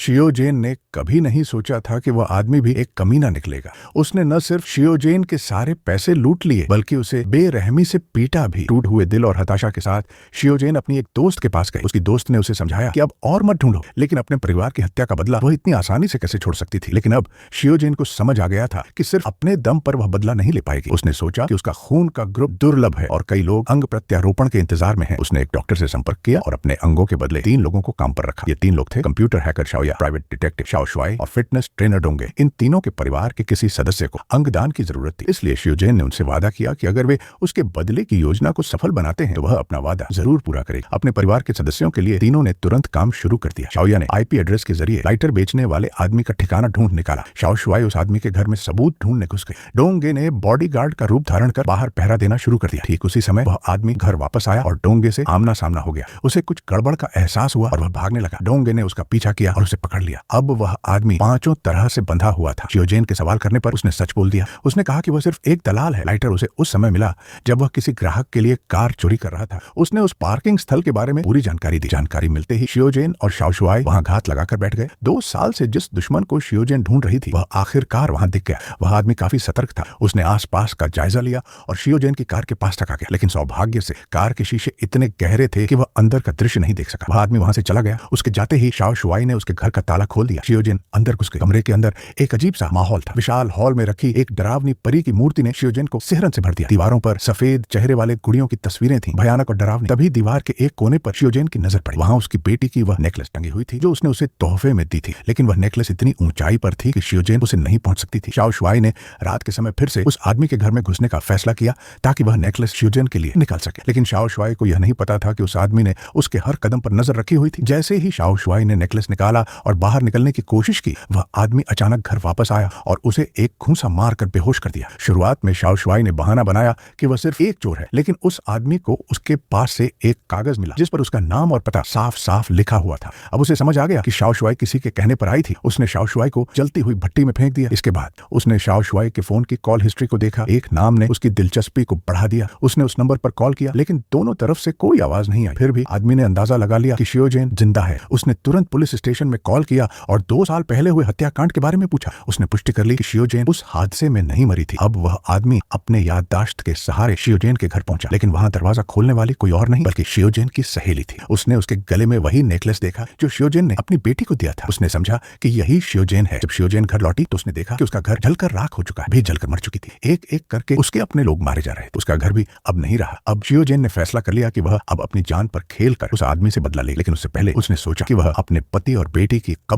शियोजेन ने कभी नहीं सोचा था कि वह आदमी भी एक कमीना निकलेगा। उसने न सिर्फ शियोजेन के सारे पैसे लूट लिए बल्कि उसे बेरहमी से पीटा भी। टूटे हुए दिल और हताशा के साथ शियोजेन अपनी एक दोस्त के पास गई। उसकी दोस्त ने उसे समझाया कि अब और मत ढूंढो, लेकिन अपने परिवार की हत्या का बदला वह इतनी आसानी से कैसे छोड़ सकती थी। लेकिन अब शियोजेन को समझ आ गया था कि सिर्फ अपने दम पर वह बदला नहीं ले पाएगी। उसने सोचा कि उसका खून का ग्रुप दुर्लभ है और कई लोग अंग प्रत्यारोपण के इंतजार में हैं। उसने एक डॉक्टर से संपर्क किया और अपने अंगों के बदले 3 लोगों को काम पर रखा। ये 3 लोग थे computer hacker Shaoya, private detective Shao Shuai और फिटनेस ट्रेनर डोंगे। इन तीनों के परिवार के किसी सदस्य को अंगदान की जरूरत थी। इसलिए शियोजेन ने उनसे वादा किया कि अगर वे उसके बदले की योजना को सफल बनाते हैं तो वह अपना वादा जरूर पूरा करेगा। अपने परिवार के सदस्यों के लिए तीनों ने तुरंत काम शुरू कर दिया। शाओया ने आईपी एड्रेस के जरिए लाइटर बेचने वाले आदमी का ठिकाना ढूंढ निकाला। शाओ शुआई उस आदमी के घर में सबूत ढूंढने घुस गए। डोंगे ने बॉडीगार्ड का रूप धारण कर बाहर पहरा देना शुरू कर दिया। ठीक उसी समय वह आदमी घर वापस आया और डोंगे से आमना सामना हो गया। उसे कुछ गड़बड़ का एहसास हुआ और वह भागने लगा। डोंगे ने उसका पीछा किया और उसे पकड़ लिया। अब वह आदमी 5 तरह से बंधा हुआ था। शियोजेन के सवाल करने पर उसने सच बोल दिया। उसने कहा कि वह सिर्फ एक दलाल है। लाइटर उसे उस समय मिला जब वह किसी ग्राहक के लिए कार चोरी कर रहा था। उसने उस पार्किंग स्थल के बारे में पूरी जानकारी दी। जानकारी मिलते ही शियोजेन और शाओ शुआई वहां घात लगाकर बैठ गए। 2 साल से जिस दुश्मन को शियोजेन ढूंढ रही थी वह आखिरकार वहां दिख गया। वह आदमी काफी सतर्क था। उसने आसपास का जायजा लिया और शियोजेन की कार के पास तक आ गया। लेकिन सौभाग्य से कार के शीशे इतने गहरे थे कि वह अंदर का दृश्य नहीं देख सका। वह आदमी वहां से चला गया। उसके जाते ही शाओ शुआई ने उसके घर का ताला खोल दिया। शियोजेन अंदर घुस गए। कमरे के अंदर एक अजीब सा माहौल था। विशाल हॉल में रखी एक डरावनी परी की मूर्ति ने शियोजेन को सिहरन से भर दिया। दीवारों पर सफेद चेहरे वाले गुड़ियों की तस्वीरें थीं, भयानक और डरावनी। तभी दीवार के एक कोने पर शियोजेन की नजर पड़ी। वहां उसकी बेटी की वह नेकलेस टंगी हुई थी जो उसने उसे तोहफे में दी थी। लेकिन वह नेकलेस इतनी ऊंचाई पर थी कि शियोजेन उसे नहीं पहुंच सकती थी। शाओ शुआई ने रात के समय फिर से उस आदमी के घर में घुसने का फैसला किया ताकि वह नेकलेस शियोजेन के लिए निकाल सके। लेकिन शाओ शुआई को यह नहीं पता था कि उस आदमी ने उसके हर कदम पर नजर रखी हुई थी। जैसे ही शाओ शुआई ने नेकलेस निकाला और बाहर निकलने की कोशिश की, वह आदमी अचानक घर वापस आया और उसे एक घूंसा मारकर बेहोश कर दिया। शुरुआत में शाओ शुआई ने बहाना बनाया कि वह सिर्फ एक चोर है, लेकिन उस आदमी को उसके पास से एक कागज मिला जिस पर उसका नाम और पता साफ साफ लिखा हुआ था। अब उसे समझ आ गया कि शाओ शुआई किसी के कहने पर आई थी। उसने शाओ शुआई को जलती हुई भट्टी में फेंक दिया। इसके बाद उसने शाओ शुआई के फोन की कॉल हिस्ट्री को देखा। एक नाम ने उसकी दिलचस्पी को बढ़ा दिया। उसने उस नंबर पर कॉल किया लेकिन दोनों तरफ से कोई आवाज नहीं आई। फिर भी आदमी ने अंदाजा लगा लिया कि शियोजेन जिंदा है। उसने तुरंत पुलिस स्टेशन में कॉल किया और 2 साल पहले हुए हत्याकांड के बारे में पूछा। उसने पुष्टि कर ली कि शियोजेन उस हादसे में नहीं मरी थी। अब वह आदमी अपने याददाश्त के सहारे शियोजेन के घर पहुंचा, लेकिन वहां दरवाजा खोलने वाली कोई और नहीं बल्कि शियोजेन की सहेली थी। उसने उसके गले में वही नेकलेस देखा जो शियोजेन ने अपनी बेटी को दिया था। उसने समझा कि यही शियोजेन है। जब शियोजेन घर लौटी तो उसने देखा कि उसका घर जलकर राख हो चुका है, भी जलकर मर चुकी थी। एक एक करके उसके अपने लोग मारे जा रहे थे। उसका घर भी अब नहीं रहा। अब शियोजेन ने फैसला कर लिया कि वह अब अपनी जान पर खेल कर उस आदमी से बदला ले, लेकिन उससे पहले उसने सोचा कि वह अपने पति और बेटी की कब्र